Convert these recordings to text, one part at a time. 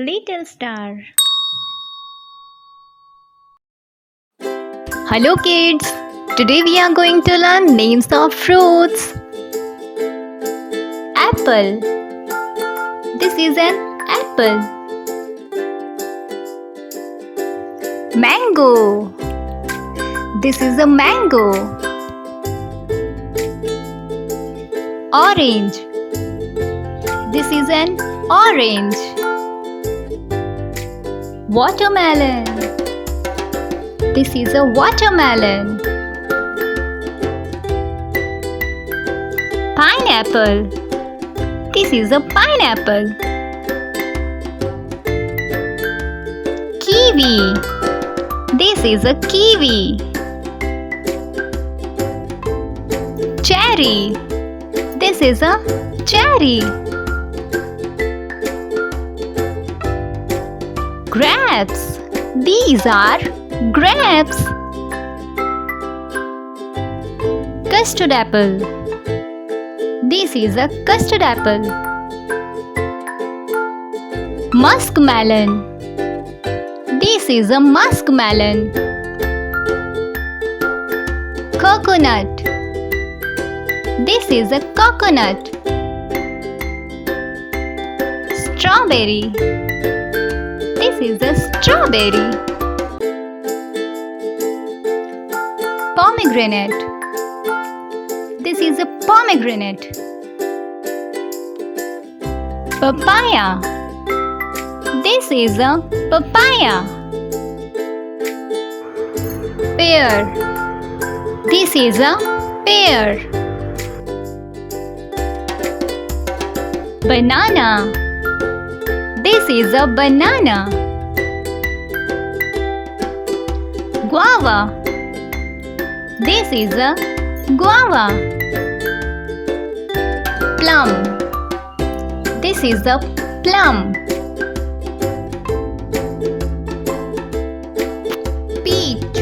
Little star. Hello kids. Today we are going to learn names of fruits. Apple. This is an apple. Mango. This is a mango. Orange. This is an orange. Watermelon. This is a watermelon. Pineapple. This is a pineapple. Kiwi. This is a kiwi. Cherry. This is a cherry. Grapes. These are grapes. Custard apple. This is a custard apple. Muskmelon. This is a muskmelon. Coconut. This is a coconut. Strawberry. This is a strawberry. Pomegranate. This is a pomegranate. Papaya. This is a papaya. Pear. This is a pear. Banana. This is a banana. Guava. This is a guava. Plum. This is a plum. Peach.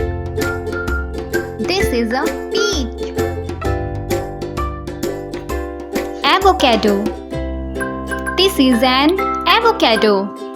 This is a peach. Avocado. This is an avocado.